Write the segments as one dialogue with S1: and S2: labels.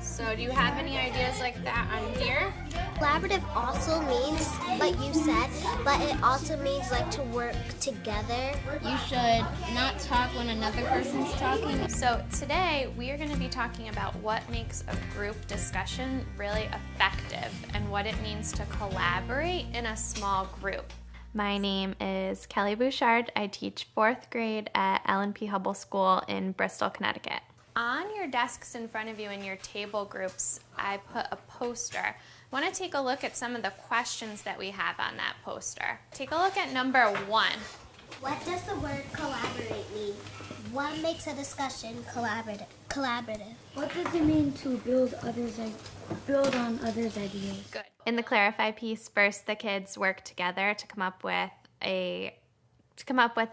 S1: So do you have any ideas like that on here?
S2: Collaborative also means, like you said, but it also means like to work together.
S3: You should not talk when another person's talking.
S1: So today we are going to be talking about what makes a group discussion really effective and what it means to collaborate in a small group. My name is Kelly Bouchard. I teach 4th grade at Ellen P. Hubble School in Bristol, Connecticut. On your desks in front of you in your table groups, I put a poster. I want to take a look at some of the questions that we have on that poster. Take a look at number 1.
S2: What does the word collaborate mean? What makes a discussion collaborative?
S4: What does it mean to build on others' ideas?
S1: Good. In the clarify piece, first the kids work together to come up with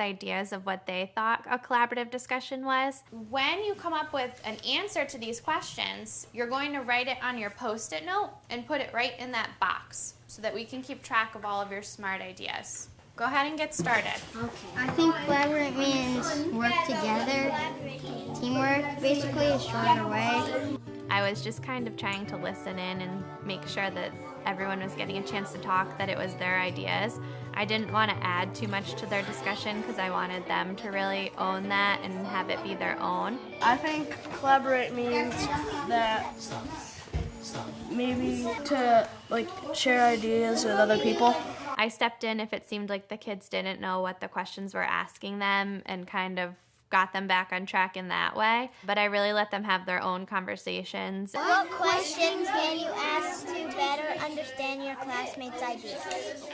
S1: ideas of what they thought a collaborative discussion was. When you come up with an answer to these questions, you're going to write it on your Post-it note and put it right in that box so that we can keep track of all of your smart ideas. Go ahead and get started.
S3: Okay. I think collaborate means work together, teamwork, basically a stronger way.
S1: I was just kind of trying to listen in and make sure that everyone was getting a chance to talk, that it was their ideas. I didn't want to add too much to their discussion because I wanted them to really own that and have it be their own.
S5: I think collaborate means that maybe to share ideas with other people.
S1: I stepped in if it seemed like the kids didn't know what the questions were asking them and kind of got them back on track in that way. But I really let them have their own conversations.
S2: What questions can you ask to better understand your classmates' ideas?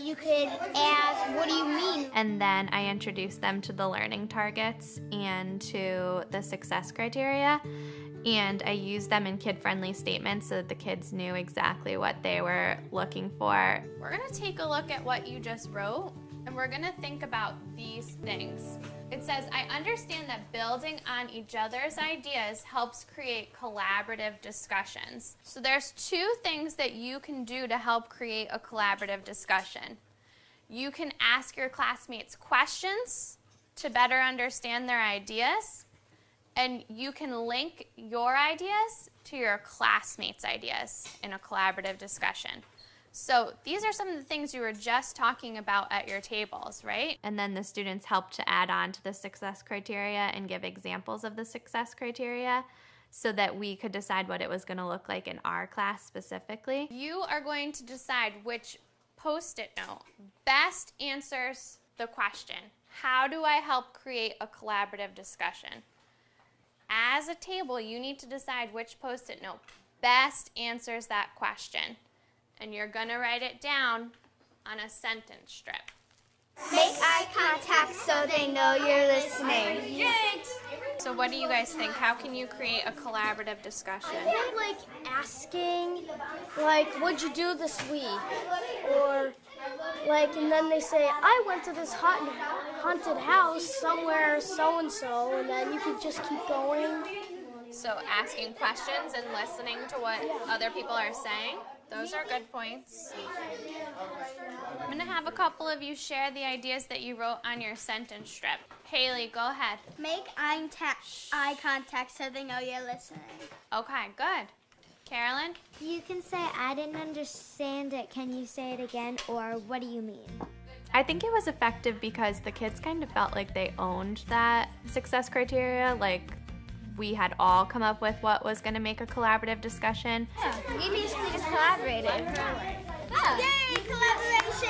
S2: You could ask, what do you mean?
S1: And then I introduced them to the learning targets and to the success criteria. And I used them in kid-friendly statements so that the kids knew exactly what they were looking for. We're going to take a look at what you just wrote, and we're going to think about these things. It says, I understand that building on each other's ideas helps create collaborative discussions. So there's 2 things that you can do to help create a collaborative discussion. You can ask your classmates questions to better understand their ideas, and you can link your ideas to your classmates' ideas in a collaborative discussion. So these are some of the things you were just talking about at your tables, right? And then the students helped to add on to the success criteria and give examples of the success criteria so that we could decide what it was going to look like in our class specifically. You are going to decide which Post-it note best answers the question, how do I help create a collaborative discussion? As a table, you need to decide which Post-it note best answers that question. And you're going to write it down on a sentence strip.
S2: Make eye contact so they know you're listening.
S1: So what do you guys think? How can you create a collaborative discussion?
S5: I think asking, what'd you do this week? Or and then they say, I went to this haunted house somewhere so-and-so, and then you could just keep going.
S1: So asking questions and listening to what other people are saying. Those are good points. I'm going to have a couple of you share the ideas that you wrote on your sentence strip. Haley, go ahead.
S2: Make eye contact so they know you're listening.
S1: Okay, good. Carolyn?
S2: You can say, I didn't understand it. Can you say it again? Or what do you mean?
S1: I think it was effective because the kids kind of felt like they owned that success criteria. We had all come up with what was going to make a collaborative discussion.
S2: Yeah, we basically just collaborated. Oh. Yay, collaboration!